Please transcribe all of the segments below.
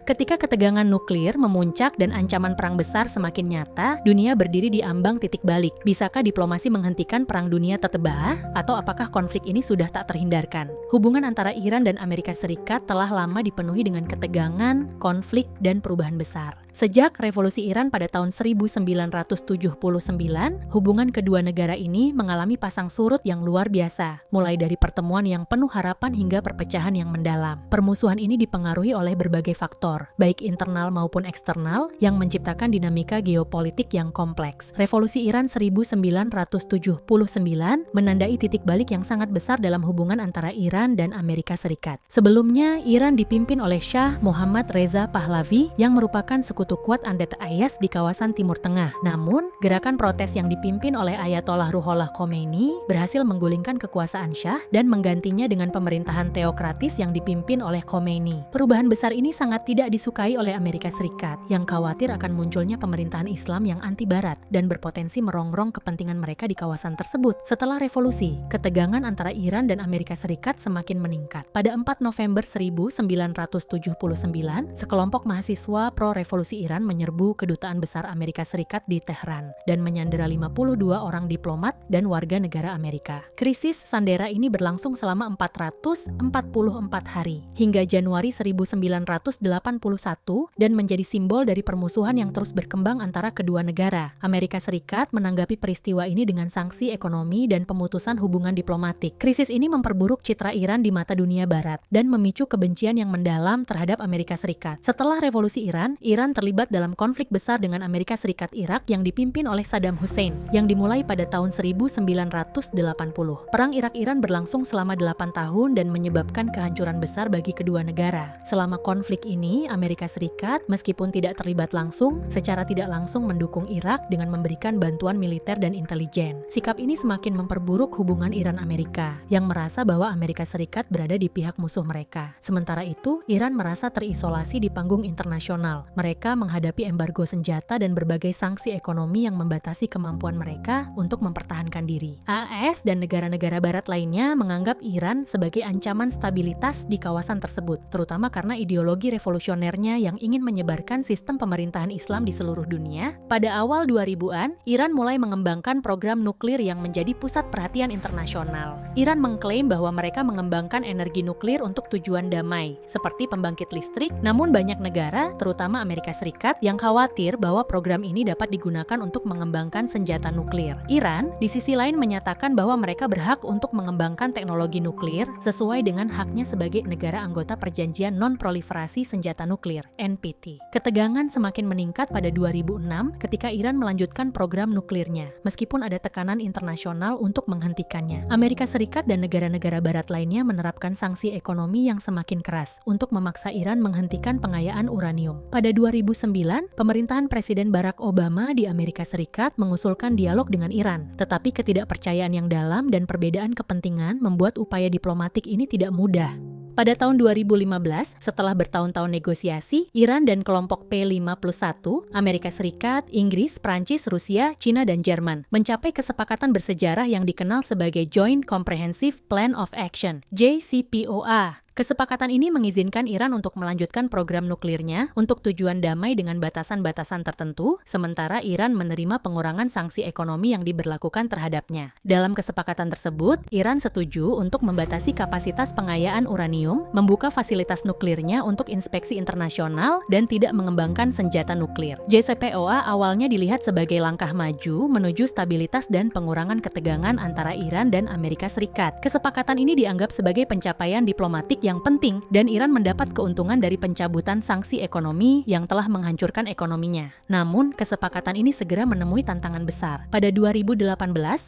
Ketika ketegangan nuklir memuncak dan ancaman perang besar semakin nyata, dunia berdiri di ambang titik balik. Bisakah diplomasi menghentikan perang dunia tertebah? Atau apakah konflik ini sudah tak terhindarkan? Hubungan antara Iran dan Amerika Serikat telah lama dipenuhi dengan ketegangan, konflik, dan perubahan besar. Sejak revolusi Iran pada tahun 1979, hubungan kedua negara ini mengalami pasang surut yang luar biasa, mulai dari pertemuan yang penuh harapan hingga perpecahan yang mendalam. Permusuhan ini dipengaruhi oleh berbagai faktor, baik internal maupun eksternal, yang menciptakan dinamika geopolitik yang kompleks. Revolusi Iran 1979 menandai titik balik yang sangat besar dalam hubungan antara Iran dan Amerika Serikat. Sebelumnya, Iran dipimpin oleh Shah Muhammad Reza Pahlavi yang merupakan sekutu kuat Andet Ayas di kawasan Timur Tengah. Namun, gerakan protes yang dipimpin oleh Ayatollah Ruhollah Khomeini berhasil menggulingkan kekuasaan Shah dan menggantinya dengan pemerintahan teokratis yang dipimpin oleh Khomeini. Perubahan besar ini sangat tidak disukai oleh Amerika Serikat, yang khawatir akan munculnya pemerintahan Islam yang anti-Barat dan berpotensi merongrong kepentingan mereka di kawasan tersebut. Setelah revolusi, ketegangan antara Iran dan Amerika Serikat semakin meningkat. Pada 4 November 1979, sekelompok mahasiswa pro-revolusi Iran menyerbu kedutaan besar Amerika Serikat di Tehran dan menyandera 52 orang diplomat dan warga negara Amerika. Krisis sandera ini berlangsung selama 444 hari, hingga Januari 1981 dan menjadi simbol dari permusuhan yang terus berkembang antara kedua negara. Amerika Serikat menanggapi peristiwa ini dengan sanksi ekonomi dan pemutusan hubungan diplomatik. Krisis ini memperburuk citra Iran di mata dunia Barat dan memicu kebencian yang mendalam terhadap Amerika Serikat. Setelah revolusi Iran terlibat dalam konflik besar dengan Amerika Serikat Irak yang dipimpin oleh Saddam Hussein, yang dimulai pada tahun 1980. Perang Irak-Iran berlangsung selama 8 tahun dan menyebabkan kehancuran besar bagi kedua negara. Selama konflik ini, Amerika Serikat meskipun tidak terlibat langsung, secara tidak langsung mendukung Irak dengan memberikan bantuan militer dan intelijen. Sikap ini semakin memperburuk hubungan Iran-Amerika, yang merasa bahwa Amerika Serikat berada di pihak musuh mereka. Sementara itu, Iran merasa terisolasi di panggung internasional. Mereka menghadapi embargo senjata dan berbagai sanksi ekonomi yang membatasi kemampuan mereka untuk mempertahankan diri. AS dan negara-negara Barat lainnya menganggap Iran sebagai ancaman stabilitas di kawasan tersebut, terutama karena ideologi revolusionernya yang ingin menyebarkan sistem pemerintahan Islam di seluruh dunia. Pada awal 2000-an, Iran mulai mengembangkan program nuklir yang menjadi pusat perhatian internasional. Iran mengklaim bahwa mereka mengembangkan energi nuklir untuk tujuan damai, seperti pembangkit listrik, namun banyak negara, terutama Amerika Serikat, yang khawatir bahwa program ini dapat digunakan untuk mengembangkan senjata nuklir. Iran, di sisi lain, menyatakan bahwa mereka berhak untuk mengembangkan teknologi nuklir sesuai dengan haknya sebagai negara anggota Perjanjian Non-Proliferasi Senjata Nuklir (NPT). Ketegangan semakin meningkat pada 2006 ketika Iran melanjutkan program nuklirnya, meskipun ada tekanan internasional untuk menghentikannya. Amerika Serikat dan negara-negara Barat lainnya menerapkan sanksi ekonomi yang semakin keras untuk memaksa Iran menghentikan pengayaan uranium. Pada 2009, pemerintahan Presiden Barack Obama di Amerika Serikat mengusulkan dialog dengan Iran, tetapi ketidakpercayaan yang dalam dan perbedaan kepentingan membuat upaya diplomatik ini tidak mudah. Pada tahun 2015, setelah bertahun-tahun negosiasi, Iran dan kelompok P51, Amerika Serikat, Inggris, Prancis, Rusia, China, dan Jerman mencapai kesepakatan bersejarah yang dikenal sebagai Joint Comprehensive Plan of Action (JCPOA). Kesepakatan ini mengizinkan Iran untuk melanjutkan program nuklirnya untuk tujuan damai dengan batasan-batasan tertentu, sementara Iran menerima pengurangan sanksi ekonomi yang diberlakukan terhadapnya. Dalam kesepakatan tersebut, Iran setuju untuk membatasi kapasitas pengayaan uranium, membuka fasilitas nuklirnya untuk inspeksi internasional, dan tidak mengembangkan senjata nuklir. JCPOA awalnya dilihat sebagai langkah maju menuju stabilitas dan pengurangan ketegangan antara Iran dan Amerika Serikat. Kesepakatan ini dianggap sebagai pencapaian diplomatik yang penting, dan Iran mendapat keuntungan dari pencabutan sanksi ekonomi yang telah menghancurkan ekonominya. Namun, kesepakatan ini segera menemui tantangan besar. Pada 2018,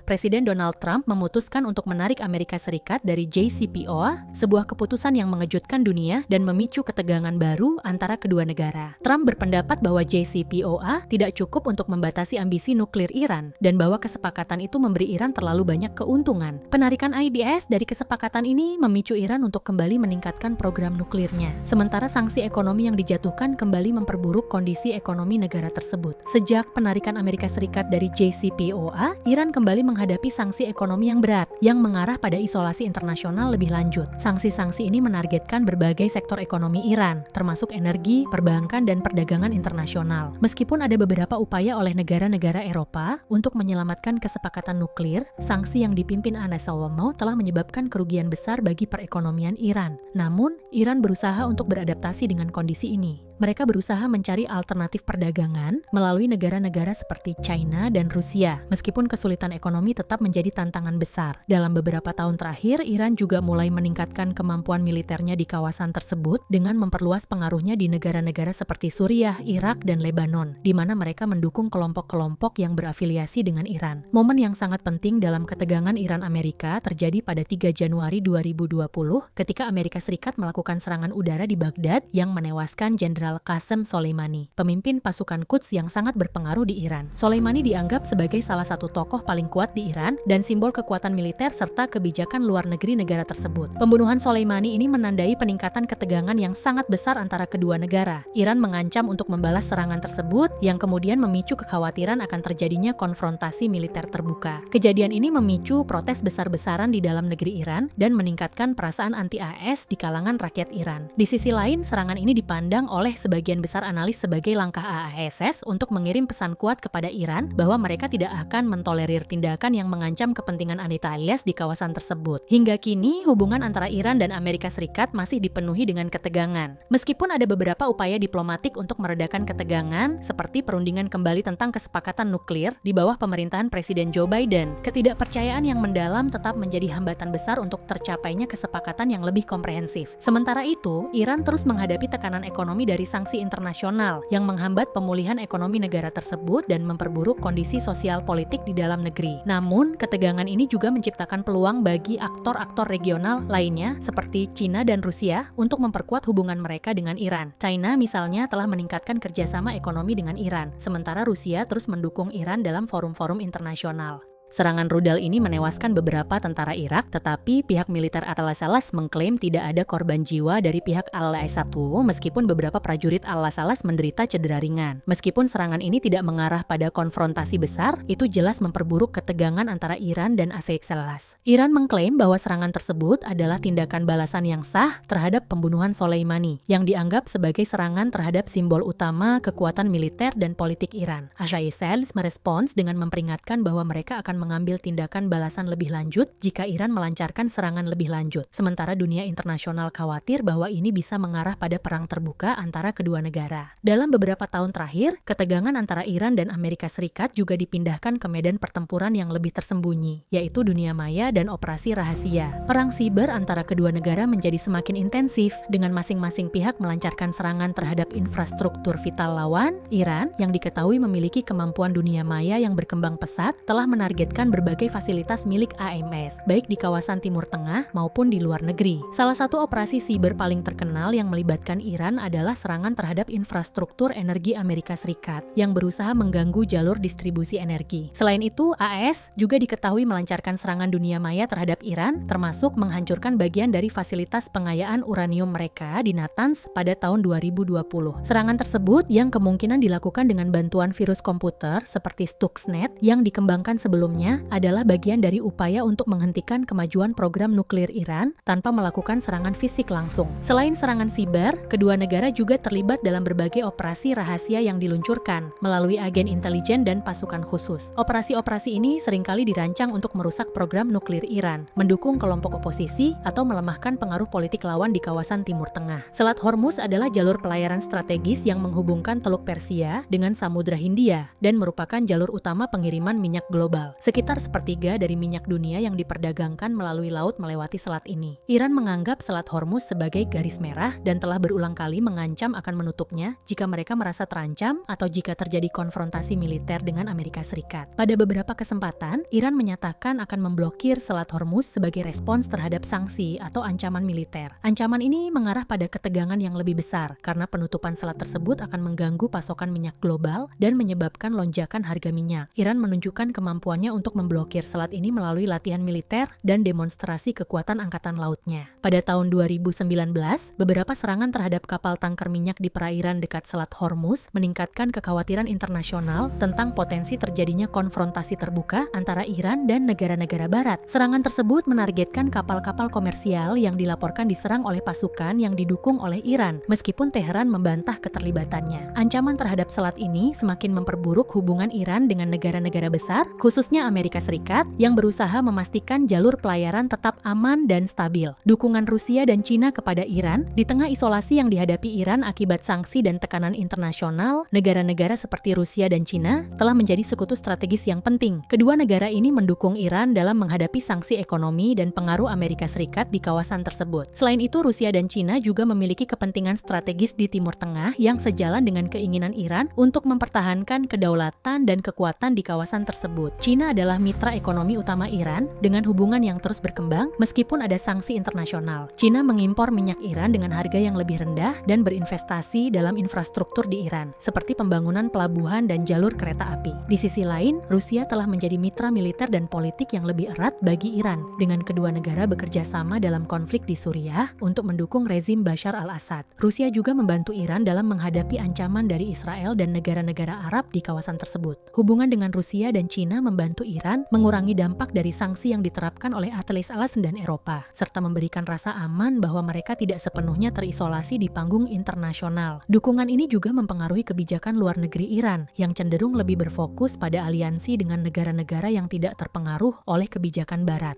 Presiden Donald Trump memutuskan untuk menarik Amerika Serikat dari JCPOA, sebuah keputusan yang mengejutkan dunia dan memicu ketegangan baru antara kedua negara. Trump berpendapat bahwa JCPOA tidak cukup untuk membatasi ambisi nuklir Iran, dan bahwa kesepakatan itu memberi Iran terlalu banyak keuntungan. Penarikan IBS dari kesepakatan ini memicu Iran untuk kembali meningkatkan program nuklirnya. Sementara sanksi ekonomi yang dijatuhkan kembali memperburuk kondisi ekonomi negara tersebut. Sejak penarikan Amerika Serikat dari JCPOA, Iran kembali menghadapi sanksi ekonomi yang berat, yang mengarah pada isolasi internasional lebih lanjut. Sanksi-sanksi ini menargetkan berbagai sektor ekonomi Iran, termasuk energi, perbankan, dan perdagangan internasional. Meskipun ada beberapa upaya oleh negara-negara Eropa untuk menyelamatkan kesepakatan nuklir, sanksi yang dipimpin Anas Salomon telah menyebabkan kerugian besar bagi perekonomian Iran. Namun, Iran berusaha untuk beradaptasi dengan kondisi ini. Mereka berusaha mencari alternatif perdagangan melalui negara-negara seperti China dan Rusia, meskipun kesulitan ekonomi tetap menjadi tantangan besar. Dalam beberapa tahun terakhir, Iran juga mulai meningkatkan kemampuan militernya di kawasan tersebut dengan memperluas pengaruhnya di negara-negara seperti Suriah, Irak, dan Lebanon, di mana mereka mendukung kelompok-kelompok yang berafiliasi dengan Iran. Momen yang sangat penting dalam ketegangan Iran-Amerika terjadi pada 3 Januari 2020 ketika Amerika Serikat melakukan serangan udara di Baghdad yang menewaskan Jenderal Qasem Soleimani, pemimpin pasukan Quds yang sangat berpengaruh di Iran. Soleimani dianggap sebagai salah satu tokoh paling kuat di Iran dan simbol kekuatan militer serta kebijakan luar negeri negara tersebut. Pembunuhan Soleimani ini menandai peningkatan ketegangan yang sangat besar antara kedua negara. Iran mengancam untuk membalas serangan tersebut yang kemudian memicu kekhawatiran akan terjadinya konfrontasi militer terbuka. Kejadian ini memicu protes besar-besaran di dalam negeri Iran dan meningkatkan perasaan anti-AS di kalangan rakyat Iran. Di sisi lain, serangan ini dipandang oleh sebagian besar analis sebagai langkah AASS untuk mengirim pesan kuat kepada Iran bahwa mereka tidak akan mentolerir tindakan yang mengancam kepentingan Anita Ilyas di kawasan tersebut. Hingga kini, hubungan antara Iran dan Amerika Serikat masih dipenuhi dengan ketegangan. Meskipun ada beberapa upaya diplomatik untuk meredakan ketegangan, seperti perundingan kembali tentang kesepakatan nuklir di bawah pemerintahan Presiden Joe Biden, ketidakpercayaan yang mendalam tetap menjadi hambatan besar untuk tercapainya kesepakatan yang lebih komprehensif. Sementara itu, Iran terus menghadapi tekanan ekonomi dari sanksi internasional yang menghambat pemulihan ekonomi negara tersebut dan memperburuk kondisi sosial politik di dalam negeri. Namun, ketegangan ini juga menciptakan peluang bagi aktor-aktor regional lainnya seperti China dan Rusia untuk memperkuat hubungan mereka dengan Iran. China misalnya telah meningkatkan kerjasama ekonomi dengan Iran, sementara Rusia terus mendukung Iran dalam forum-forum internasional. Serangan rudal ini menewaskan beberapa tentara Irak, tetapi pihak militer Al-Salas mengklaim tidak ada korban jiwa dari pihak Al-1 meskipun beberapa prajurit Al-Salas menderita cedera ringan. Meskipun serangan ini tidak mengarah pada konfrontasi besar, itu jelas memperburuk ketegangan antara Iran dan Al-Salas. Iran mengklaim bahwa serangan tersebut adalah tindakan balasan yang sah terhadap pembunuhan Soleimani, yang dianggap sebagai serangan terhadap simbol utama kekuatan militer dan politik Iran. Al-Salas merespons dengan memperingatkan bahwa mereka akan mengambil tindakan balasan lebih lanjut jika Iran melancarkan serangan lebih lanjut. Sementara dunia internasional khawatir bahwa ini bisa mengarah pada perang terbuka antara kedua negara. Dalam beberapa tahun terakhir, ketegangan antara Iran dan Amerika Serikat juga dipindahkan ke medan pertempuran yang lebih tersembunyi, yaitu dunia maya dan operasi rahasia. Perang siber antara kedua negara menjadi semakin intensif dengan masing-masing pihak melancarkan serangan terhadap infrastruktur vital lawan. Iran, yang diketahui memiliki kemampuan dunia maya yang berkembang pesat, telah menargetkan berbagai fasilitas milik AMS, baik di kawasan Timur Tengah maupun di luar negeri. Salah satu operasi siber paling terkenal yang melibatkan Iran adalah serangan terhadap infrastruktur energi Amerika Serikat yang berusaha mengganggu jalur distribusi energi. Selain itu, AS juga diketahui melancarkan serangan dunia maya terhadap Iran, termasuk menghancurkan bagian dari fasilitas pengayaan uranium mereka di Natanz pada tahun 2020. Serangan tersebut yang kemungkinan dilakukan dengan bantuan virus komputer seperti Stuxnet yang dikembangkan sebelumnya adalah bagian dari upaya untuk menghentikan kemajuan program nuklir Iran tanpa melakukan serangan fisik langsung. Selain serangan siber, kedua negara juga terlibat dalam berbagai operasi rahasia yang diluncurkan melalui agen intelijen dan pasukan khusus. Operasi-operasi ini seringkali dirancang untuk merusak program nuklir Iran, mendukung kelompok oposisi, atau melemahkan pengaruh politik lawan di kawasan Timur Tengah. Selat Hormuz adalah jalur pelayaran strategis yang menghubungkan Teluk Persia dengan Samudra Hindia dan merupakan jalur utama pengiriman minyak global. Sekitar sepertiga dari minyak dunia yang diperdagangkan melalui laut melewati selat ini. Iran menganggap Selat Hormuz sebagai garis merah dan telah berulang kali mengancam akan menutupnya jika mereka merasa terancam atau jika terjadi konfrontasi militer dengan Amerika Serikat. Pada beberapa kesempatan, Iran menyatakan akan memblokir Selat Hormuz sebagai respons terhadap sanksi atau ancaman militer. Ancaman ini mengarah pada ketegangan yang lebih besar karena penutupan selat tersebut akan mengganggu pasokan minyak global dan menyebabkan lonjakan harga minyak. Iran menunjukkan kemampuannya untuk memblokir selat ini melalui latihan militer dan demonstrasi kekuatan angkatan lautnya. Pada tahun 2019, beberapa serangan terhadap kapal tangker minyak di perairan dekat Selat Hormuz meningkatkan kekhawatiran internasional tentang potensi terjadinya konfrontasi terbuka antara Iran dan negara-negara barat. Serangan tersebut menargetkan kapal-kapal komersial yang dilaporkan diserang oleh pasukan yang didukung oleh Iran, meskipun Teheran membantah keterlibatannya. Ancaman terhadap selat ini semakin memperburuk hubungan Iran dengan negara-negara besar, khususnya Amerika Serikat, yang berusaha memastikan jalur pelayaran tetap aman dan stabil. Dukungan Rusia dan Cina kepada Iran, di tengah isolasi yang dihadapi Iran akibat sanksi dan tekanan internasional, negara-negara seperti Rusia dan Cina telah menjadi sekutu strategis yang penting. Kedua negara ini mendukung Iran dalam menghadapi sanksi ekonomi dan pengaruh Amerika Serikat di kawasan tersebut. Selain itu, Rusia dan Cina juga memiliki kepentingan strategis di Timur Tengah yang sejalan dengan keinginan Iran untuk mempertahankan kedaulatan dan kekuatan di kawasan tersebut. Cina adalah mitra ekonomi utama Iran dengan hubungan yang terus berkembang meskipun ada sanksi internasional. Cina mengimpor minyak Iran dengan harga yang lebih rendah dan berinvestasi dalam infrastruktur di Iran, seperti pembangunan pelabuhan dan jalur kereta api. Di sisi lain, Rusia telah menjadi mitra militer dan politik yang lebih erat bagi Iran, dengan kedua negara bekerja sama dalam konflik di Suriah untuk mendukung rezim Bashar al-Assad. Rusia juga membantu Iran dalam menghadapi ancaman dari Israel dan negara-negara Arab di kawasan tersebut. Hubungan dengan Rusia dan Cina membantu Iran mengurangi dampak dari sanksi yang diterapkan oleh Atlas dan Eropa, serta memberikan rasa aman bahwa mereka tidak sepenuhnya terisolasi di panggung internasional. Dukungan ini juga mempengaruhi kebijakan luar negeri Iran, yang cenderung lebih berfokus pada aliansi dengan negara-negara yang tidak terpengaruh oleh kebijakan Barat.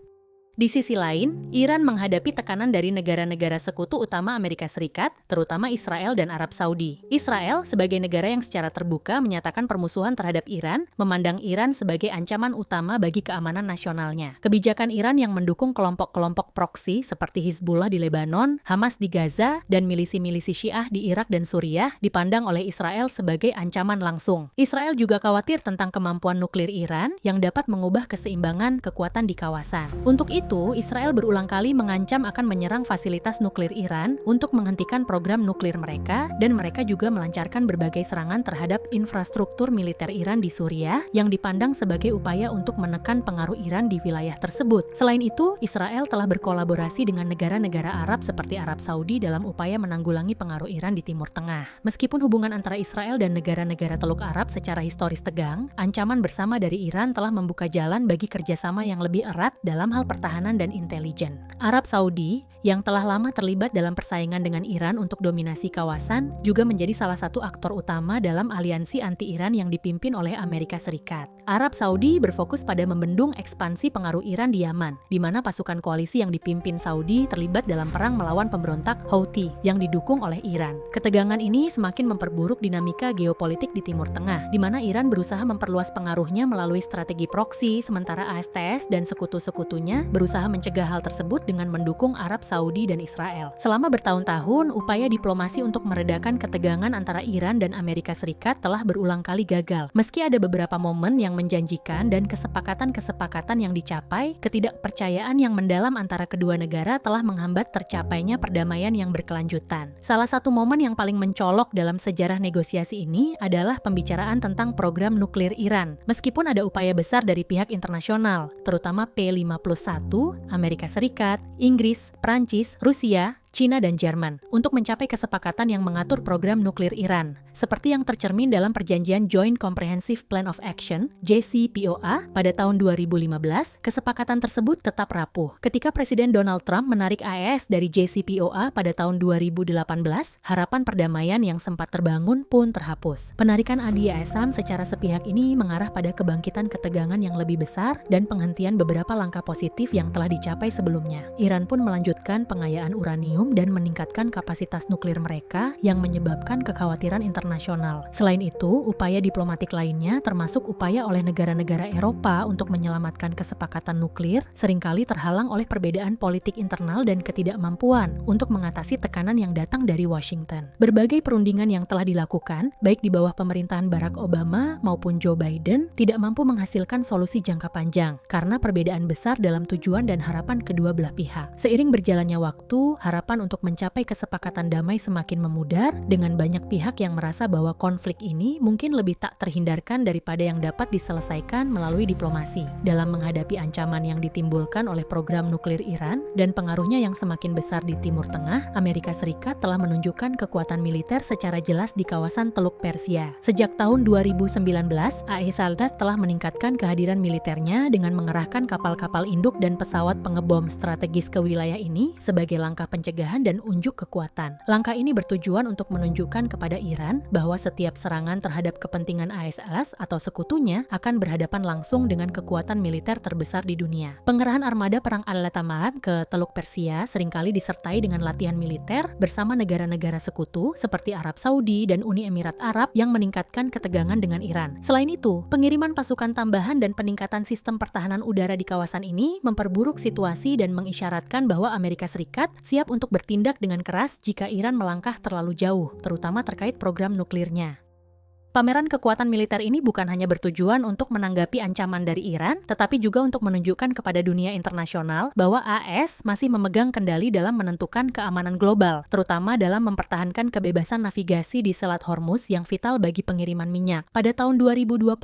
Di sisi lain, Iran menghadapi tekanan dari negara-negara sekutu utama Amerika Serikat, terutama Israel dan Arab Saudi. Israel, sebagai negara yang secara terbuka menyatakan permusuhan terhadap Iran, memandang Iran sebagai ancaman utama bagi keamanan nasionalnya. Kebijakan Iran yang mendukung kelompok-kelompok proksi seperti Hizbullah di Lebanon, Hamas di Gaza, dan milisi-milisi Syiah di Irak dan Suriah dipandang oleh Israel sebagai ancaman langsung. Israel juga khawatir tentang kemampuan nuklir Iran yang dapat mengubah keseimbangan kekuatan di kawasan. Untuk itu, Israel berulang kali mengancam akan menyerang fasilitas nuklir Iran untuk menghentikan program nuklir mereka, dan mereka juga melancarkan berbagai serangan terhadap infrastruktur militer Iran di Suriah yang dipandang sebagai upaya untuk menekan pengaruh Iran di wilayah tersebut. Selain itu, Israel telah berkolaborasi dengan negara-negara Arab seperti Arab Saudi dalam upaya menanggulangi pengaruh Iran di Timur Tengah. Meskipun hubungan antara Israel dan negara-negara Teluk Arab secara historis tegang, ancaman bersama dari Iran telah membuka jalan bagi kerjasama yang lebih erat dalam hal pertahanan dan intelijen. Arab Saudi, yang telah lama terlibat dalam persaingan dengan Iran untuk dominasi kawasan, juga menjadi salah satu aktor utama dalam aliansi anti-Iran yang dipimpin oleh Amerika Serikat. Arab Saudi berfokus pada membendung ekspansi pengaruh Iran di Yaman, di mana pasukan koalisi yang dipimpin Saudi terlibat dalam perang melawan pemberontak Houthi yang didukung oleh Iran. Ketegangan ini semakin memperburuk dinamika geopolitik di Timur Tengah, di mana Iran berusaha memperluas pengaruhnya melalui strategi proksi, sementara ASTS dan sekutu-sekutunya berusaha mencegah hal tersebut dengan mendukung Arab Saudi dan Israel. Selama bertahun-tahun, upaya diplomasi untuk meredakan ketegangan antara Iran dan Amerika Serikat telah berulang kali gagal. Meski ada beberapa momen yang menjanjikan dan kesepakatan-kesepakatan yang dicapai, ketidakpercayaan yang mendalam antara kedua negara telah menghambat tercapainya perdamaian yang berkelanjutan. Salah satu momen yang paling mencolok dalam sejarah negosiasi ini adalah pembicaraan tentang program nuklir Iran. Meskipun ada upaya besar dari pihak internasional, terutama P51, Amerika Serikat, Inggris, Prancis, Rusia, Cina dan Jerman untuk mencapai kesepakatan yang mengatur program nuklir Iran, seperti yang tercermin dalam perjanjian Joint Comprehensive Plan of Action (JCPOA) pada tahun 2015. Kesepakatan tersebut tetap rapuh. Ketika Presiden Donald Trump menarik AES dari JCPOA pada tahun 2018, harapan perdamaian yang sempat terbangun pun terhapus. Penarikan ADIASAM secara sepihak ini mengarah pada kebangkitan ketegangan yang lebih besar dan penghentian beberapa langkah positif yang telah dicapai sebelumnya. Iran pun melanjutkan pengayaan uranium dan meningkatkan kapasitas nuklir mereka yang menyebabkan kekhawatiran internasional. Selain itu, upaya diplomatik lainnya termasuk upaya oleh negara-negara Eropa untuk menyelamatkan kesepakatan nuklir seringkali terhalang oleh perbedaan politik internal dan ketidakmampuan untuk mengatasi tekanan yang datang dari Washington. Berbagai perundingan yang telah dilakukan, baik di bawah pemerintahan Barack Obama maupun Joe Biden, tidak mampu menghasilkan solusi jangka panjang karena perbedaan besar dalam tujuan dan harapan kedua belah pihak. Seiring berjalannya waktu, harapan harapan untuk mencapai kesepakatan damai semakin memudar, dengan banyak pihak yang merasa bahwa konflik ini mungkin lebih tak terhindarkan daripada yang dapat diselesaikan melalui diplomasi. Dalam menghadapi ancaman yang ditimbulkan oleh program nuklir Iran dan pengaruhnya yang semakin besar di Timur Tengah, Amerika Serikat telah menunjukkan kekuatan militer secara jelas di kawasan Teluk Persia. Sejak tahun 2019, AS telah meningkatkan kehadiran militernya dengan mengerahkan kapal-kapal induk dan pesawat pengebom strategis ke wilayah ini sebagai langkah pencegahan dan unjuk kekuatan. Langkah ini bertujuan untuk menunjukkan kepada Iran bahwa setiap serangan terhadap kepentingan AS atau sekutunya akan berhadapan langsung dengan kekuatan militer terbesar di dunia. Pengerahan armada perang Al-Tamam ke Teluk Persia seringkali disertai dengan latihan militer bersama negara-negara sekutu seperti Arab Saudi dan Uni Emirat Arab yang meningkatkan ketegangan dengan Iran. Selain itu, pengiriman pasukan tambahan dan peningkatan sistem pertahanan udara di kawasan ini memperburuk situasi dan mengisyaratkan bahwa Amerika Serikat siap untuk bertindak dengan keras jika Iran melangkah terlalu jauh, terutama terkait program nuklirnya. Pameran kekuatan militer ini bukan hanya bertujuan untuk menanggapi ancaman dari Iran, tetapi juga untuk menunjukkan kepada dunia internasional bahwa AS masih memegang kendali dalam menentukan keamanan global, terutama dalam mempertahankan kebebasan navigasi di Selat Hormuz yang vital bagi pengiriman minyak. Pada tahun 2021,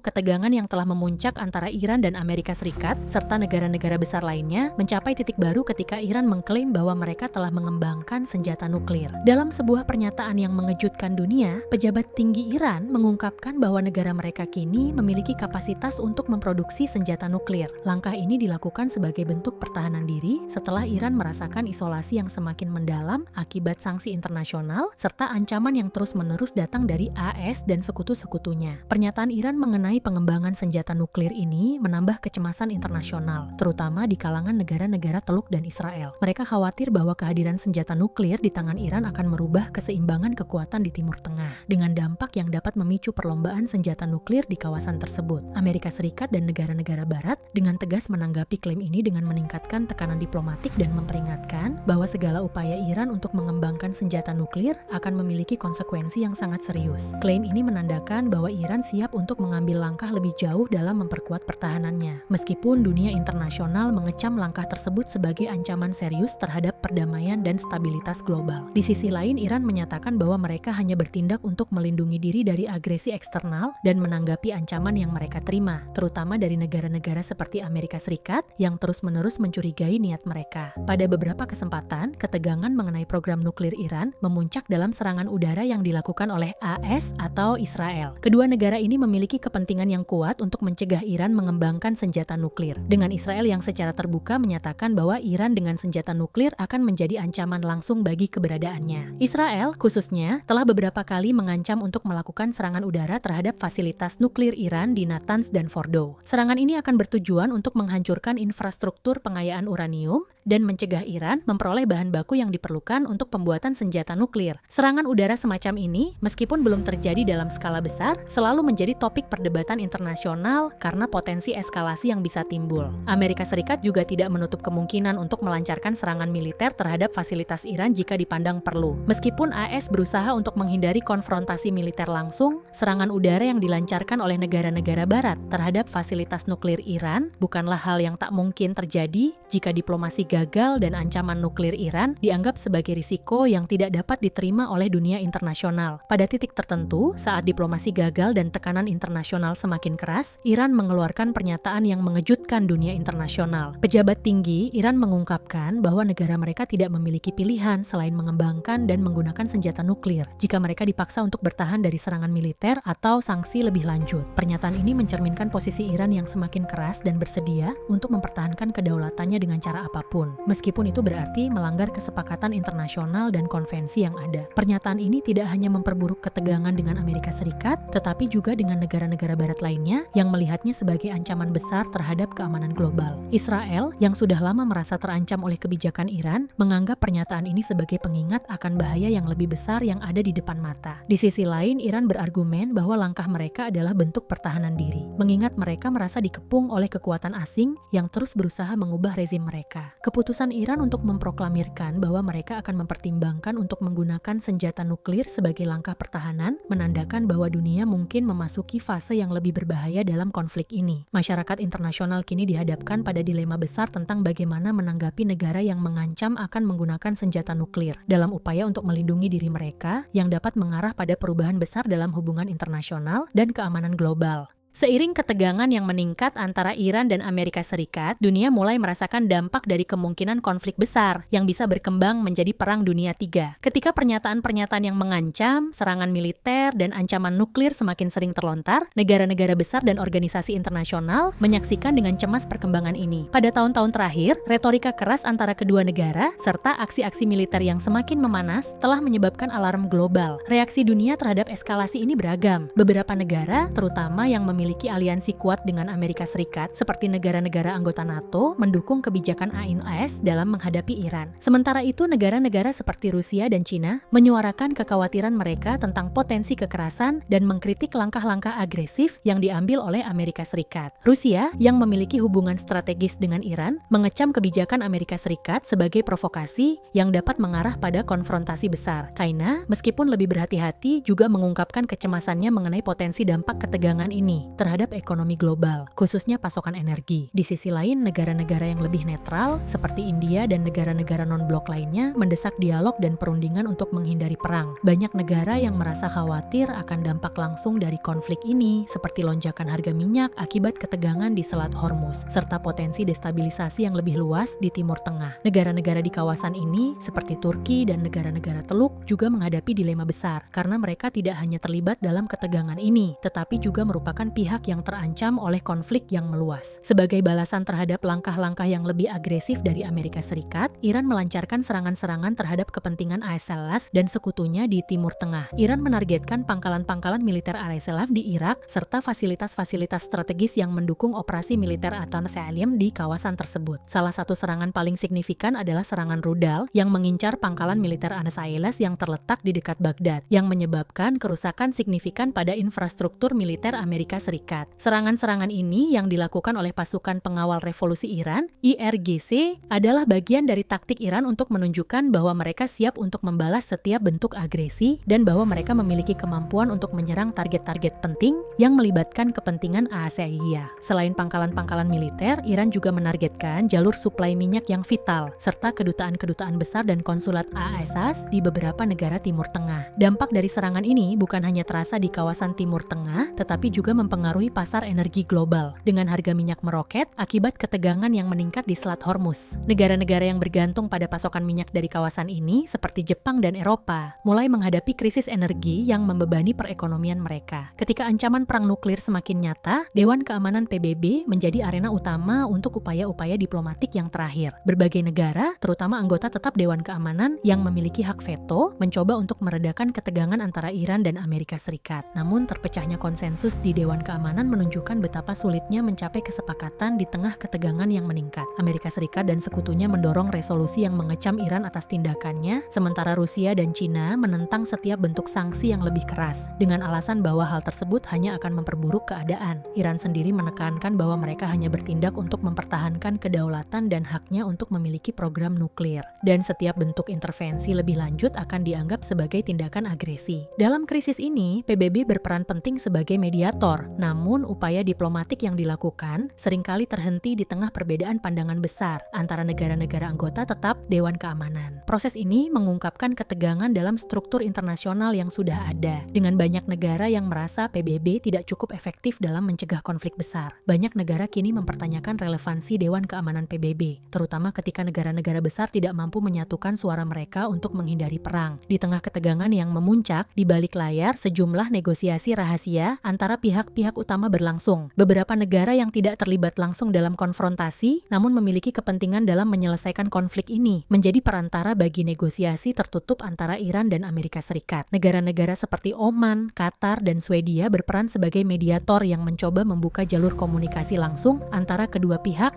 ketegangan yang telah memuncak antara Iran dan Amerika Serikat, serta negara-negara besar lainnya, mencapai titik baru ketika Iran mengklaim bahwa mereka telah mengembangkan senjata nuklir. Dalam sebuah pernyataan yang mengejutkan dunia, pejabat tinggi Iran mengungkapkan bahwa negara mereka kini memiliki kapasitas untuk memproduksi senjata nuklir. Langkah ini dilakukan sebagai bentuk pertahanan diri setelah Iran merasakan isolasi yang semakin mendalam akibat sanksi internasional serta ancaman yang terus-menerus datang dari AS dan sekutu-sekutunya. Pernyataan Iran mengenai pengembangan senjata nuklir ini menambah kecemasan internasional, terutama di kalangan negara-negara Teluk dan Israel. Mereka khawatir bahwa kehadiran senjata nuklir di tangan Iran akan merubah keseimbangan kekuatan di Timur Tengah, dengan dampak yang dapat memicu perlombaan senjata nuklir di kawasan tersebut. Amerika Serikat dan negara-negara Barat dengan tegas menanggapi klaim ini dengan meningkatkan tekanan diplomatik dan memperingatkan bahwa segala upaya Iran untuk mengembangkan senjata nuklir akan memiliki konsekuensi yang sangat serius. Klaim ini menandakan bahwa Iran siap untuk mengambil langkah lebih jauh dalam memperkuat pertahanannya, meskipun dunia internasional mengecam langkah tersebut sebagai ancaman serius terhadap perdamaian dan stabilitas global. Di sisi lain, Iran menyatakan bahwa mereka hanya bertindak untuk melindungi diri dari agresi eksternal dan menanggapi ancaman yang mereka terima, terutama dari negara-negara seperti Amerika Serikat yang terus-menerus mencurigai niat mereka. Pada beberapa kesempatan, ketegangan mengenai program nuklir Iran memuncak dalam serangan udara yang dilakukan oleh AS atau Israel. Kedua negara ini memiliki kepentingan yang kuat untuk mencegah Iran mengembangkan senjata nuklir, dengan Israel yang secara terbuka menyatakan bahwa Iran dengan senjata nuklir akan menjadi ancaman langsung bagi keberadaannya. Israel, khususnya, telah beberapa kali mengancam untuk melakukan serangan udara terhadap fasilitas nuklir Iran di Natanz dan Fordow. Serangan ini akan bertujuan untuk menghancurkan infrastruktur pengayaan uranium dan mencegah Iran memperoleh bahan baku yang diperlukan untuk pembuatan senjata nuklir. Serangan udara semacam ini, meskipun belum terjadi dalam skala besar, selalu menjadi topik perdebatan internasional karena potensi eskalasi yang bisa timbul. Amerika Serikat juga tidak menutup kemungkinan untuk melancarkan serangan militer terhadap fasilitas Iran jika dipandang perlu. Meskipun AS berusaha untuk menghindari konfrontasi militer langsung, serangan udara yang dilancarkan oleh negara-negara Barat terhadap fasilitas nuklir Iran bukanlah hal yang tak mungkin terjadi jika diplomasi gagal dan ancaman nuklir Iran dianggap sebagai risiko yang tidak dapat diterima oleh dunia internasional. Pada titik tertentu, saat diplomasi gagal dan tekanan internasional semakin keras, Iran mengeluarkan pernyataan yang mengejutkan dunia internasional. Pejabat tinggi Iran mengungkapkan bahwa negara mereka tidak memiliki pilihan selain mengembangkan dan menggunakan senjata nuklir jika mereka dipaksa untuk bertahan dari serangan militer atau sanksi lebih lanjut. Pernyataan ini mencerminkan posisi Iran yang semakin keras dan bersedia untuk mempertahankan kedaulatannya dengan cara apapun, meskipun itu berarti melanggar kesepakatan internasional dan konvensi yang ada. Pernyataan ini tidak hanya memperburuk ketegangan dengan Amerika Serikat, tetapi juga dengan negara-negara Barat lainnya yang melihatnya sebagai ancaman besar terhadap keamanan global. Israel, yang sudah lama merasa terancam oleh kebijakan Iran, menganggap pernyataan ini sebagai pengingat akan bahaya yang lebih besar yang ada di depan mata. Di sisi lain, Iran berargumen bahwa langkah mereka adalah bentuk pertahanan diri, mengingat mereka merasa dikepung oleh kekuatan asing yang terus berusaha mengubah rezim mereka. Keputusan Iran untuk memproklamirkan bahwa mereka akan mempertimbangkan untuk menggunakan senjata nuklir sebagai langkah pertahanan menandakan bahwa dunia mungkin memasuki fase yang lebih berbahaya dalam konflik ini. Masyarakat internasional kini dihadapkan pada dilema besar tentang bagaimana menanggapi negara yang mengancam akan menggunakan senjata nuklir dalam upaya untuk melindungi diri mereka yang dapat mengarah pada perubahan besar dalam hubungan internasional dan keamanan global. Seiring ketegangan yang meningkat antara Iran dan Amerika Serikat, dunia mulai merasakan dampak dari kemungkinan konflik besar yang bisa berkembang menjadi Perang Dunia III. Ketika pernyataan-pernyataan yang mengancam, serangan militer, dan ancaman nuklir semakin sering terlontar, negara-negara besar dan organisasi internasional menyaksikan dengan cemas perkembangan ini. Pada tahun-tahun terakhir, retorika keras antara kedua negara, serta aksi-aksi militer yang semakin memanas, telah menyebabkan alarm global. Reaksi dunia terhadap eskalasi ini beragam. Beberapa negara, terutama yang memiliki aliansi kuat dengan Amerika Serikat seperti negara-negara anggota NATO mendukung kebijakan AIS dalam menghadapi Iran. Sementara itu, negara-negara seperti Rusia dan Cina menyuarakan kekhawatiran mereka tentang potensi kekerasan dan mengkritik langkah-langkah agresif yang diambil oleh Amerika Serikat. Rusia, yang memiliki hubungan strategis dengan Iran, mengecam kebijakan Amerika Serikat sebagai provokasi yang dapat mengarah pada konfrontasi besar. China, meskipun lebih berhati-hati, juga mengungkapkan kecemasannya mengenai potensi dampak ketegangan ini terhadap ekonomi global, khususnya pasokan energi. Di sisi lain, negara-negara yang lebih netral, seperti India dan negara-negara non-blok lainnya, mendesak dialog dan perundingan untuk menghindari perang. Banyak negara yang merasa khawatir akan dampak langsung dari konflik ini, seperti lonjakan harga minyak akibat ketegangan di Selat Hormuz, serta potensi destabilisasi yang lebih luas di Timur Tengah. Negara-negara di kawasan ini, seperti Turki dan negara-negara Teluk, juga menghadapi dilema besar, karena mereka tidak hanya terlibat dalam ketegangan ini, tetapi juga merupakan pihak yang terancam oleh konflik yang meluas. Sebagai balasan terhadap langkah-langkah yang lebih agresif dari Amerika Serikat, Iran melancarkan serangan-serangan terhadap kepentingan AS dan sekutunya di Timur Tengah. Iran menargetkan pangkalan-pangkalan militer AS di Irak serta fasilitas-fasilitas strategis yang mendukung operasi militer Aton Sealim di kawasan tersebut. Salah satu serangan paling signifikan adalah serangan rudal yang mengincar pangkalan militer AS yang terletak di dekat Baghdad, yang menyebabkan kerusakan signifikan pada infrastruktur militer Amerika Serikat. Serangan-serangan ini yang dilakukan oleh pasukan pengawal revolusi Iran, IRGC, adalah bagian dari taktik Iran untuk menunjukkan bahwa mereka siap untuk membalas setiap bentuk agresi dan bahwa mereka memiliki kemampuan untuk menyerang target-target penting yang melibatkan kepentingan ASEAN. Selain pangkalan-pangkalan militer, Iran juga menargetkan jalur suplai minyak yang vital, serta kedutaan-kedutaan besar dan konsulat AS di beberapa negara Timur Tengah. Dampak dari serangan ini bukan hanya terasa di kawasan Timur Tengah, tetapi juga mempengaruhi pasar energi global, dengan harga minyak meroket akibat ketegangan yang meningkat di Selat Hormuz. Negara-negara yang bergantung pada pasokan minyak dari kawasan ini, seperti Jepang dan Eropa, mulai menghadapi krisis energi yang membebani perekonomian mereka. Ketika ancaman perang nuklir semakin nyata, Dewan Keamanan PBB menjadi arena utama untuk upaya-upaya diplomatik yang terakhir. Berbagai negara, terutama anggota tetap Dewan Keamanan yang memiliki hak veto, mencoba untuk meredakan ketegangan antara Iran dan Amerika Serikat. Namun, terpecahnya konsensus di Dewan Keamanan menunjukkan betapa sulitnya mencapai kesepakatan di tengah ketegangan yang meningkat. Amerika Serikat dan sekutunya mendorong resolusi yang mengecam Iran atas tindakannya, sementara Rusia dan Cina menentang setiap bentuk sanksi yang lebih keras, dengan alasan bahwa hal tersebut hanya akan memperburuk keadaan. Iran sendiri menekankan bahwa mereka hanya bertindak untuk mempertahankan kedaulatan dan haknya untuk memiliki program nuklir, dan setiap bentuk intervensi lebih lanjut akan dianggap sebagai tindakan agresi. Dalam krisis ini, PBB berperan penting sebagai mediator, namun upaya diplomatik yang dilakukan seringkali terhenti di tengah perbedaan pandangan besar antara negara-negara anggota tetap Dewan Keamanan. Proses ini mengungkapkan ketegangan dalam struktur internasional yang sudah ada, dengan banyak negara yang merasa PBB tidak cukup efektif dalam mencegah konflik besar. Banyak negara kini mempertanyakan relevansi Dewan Keamanan PBB, terutama ketika negara-negara besar tidak mampu menyatukan suara mereka untuk menghindari perang. Di tengah ketegangan yang memuncak, di balik layar sejumlah negosiasi rahasia antara pihak-pihak utama berlangsung. Beberapa negara yang tidak terlibat langsung dalam konfrontasi, namun memiliki kepentingan dalam menyelesaikan konflik ini, menjadi perantara bagi negosiasi tertutup antara Iran dan Amerika Serikat. Negara-negara seperti Oman, Qatar, dan Swedia berperan sebagai mediator yang mencoba membuka jalur komunikasi langsung antara kedua pihak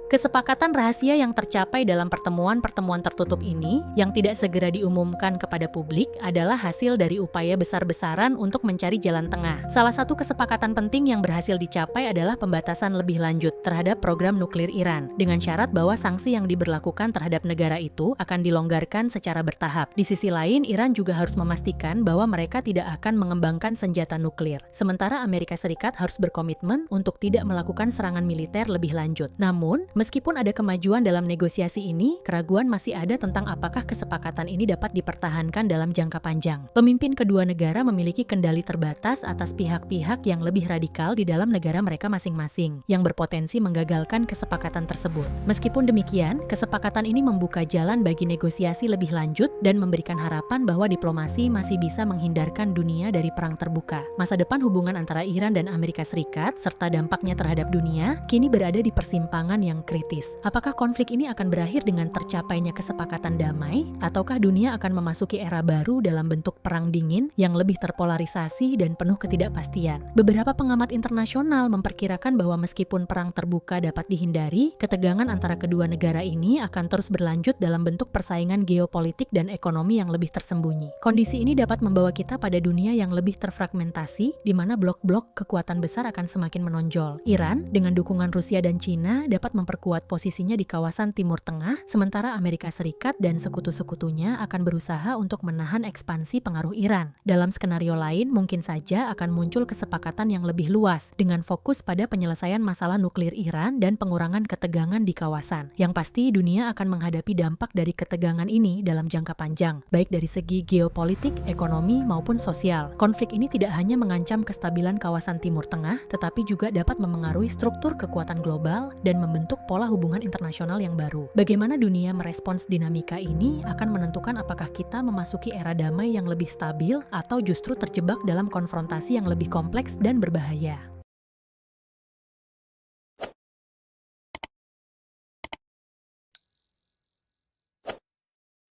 Kesepakatan rahasia yang tercapai dalam pertemuan-pertemuan tertutup ini, yang tidak segera diumumkan kepada publik, adalah hasil dari upaya besar-besaran untuk mencari jalan tengah. Salah satu kesepakatan penting yang berhasil dicapai adalah pembatasan lebih lanjut terhadap program nuklir Iran, dengan syarat bahwa sanksi yang diberlakukan terhadap negara itu akan dilonggarkan secara bertahap. Di sisi lain, Iran juga harus memastikan bahwa mereka tidak akan mengembangkan senjata nuklir. Sementara Amerika Serikat harus berkomitmen untuk tidak melakukan serangan militer lebih lanjut. Namun, meskipun ada kemajuan dalam negosiasi ini, keraguan masih ada tentang apakah kesepakatan ini dapat dipertahankan dalam jangka panjang. Pemimpin kedua negara memiliki kendali terbatas atas pihak-pihak yang lebih radikal di dalam negara mereka masing-masing, yang berpotensi menggagalkan kesepakatan tersebut. Meskipun demikian, kesepakatan ini membuka jalan bagi negosiasi lebih lanjut dan memberikan harapan bahwa diplomasi masih bisa menghindarkan dunia dari perang terbuka. Masa depan hubungan antara Iran dan Amerika Serikat, serta dampaknya terhadap dunia, kini berada di persimpangan yang kritis. Apakah konflik ini akan berakhir dengan tercapainya kesepakatan damai, ataukah dunia akan memasuki era baru dalam bentuk perang dingin yang lebih terpolarisasi dan penuh ketidakpastian? Beberapa pengamat internasional memperkirakan bahwa meskipun perang terbuka dapat dihindari, ketegangan antara kedua negara ini akan terus berlanjut dalam bentuk persaingan geopolitik dan ekonomi yang lebih tersembunyi. Kondisi ini dapat membawa kita pada dunia yang lebih terfragmentasi, di mana blok-blok kekuatan besar akan semakin menonjol. Iran, dengan dukungan Rusia dan Cina, dapat memperkuat posisinya di kawasan Timur Tengah, sementara Amerika Serikat dan sekutu-sekutunya akan berusaha untuk menahan ekspansi pengaruh Iran. Dalam skenario lain, mungkin saja akan muncul kesepakatan yang lebih luas, dengan fokus pada penyelesaian masalah nuklir Iran dan pengurangan ketegangan di kawasan. Yang pasti, dunia akan menghadapi dampak dari ketegangan ini dalam jangka panjang, baik dari segi geopolitik, ekonomi, maupun sosial. Konflik ini tidak hanya mengancam kestabilan kawasan Timur Tengah, tetapi juga dapat memengaruhi struktur kekuatan global dan membentuk pola hubungan internasional yang baru. Bagaimana dunia merespons dinamika ini akan menentukan apakah kita memasuki era damai yang lebih stabil atau justru terjebak dalam konfrontasi yang lebih kompleks dan berbahaya.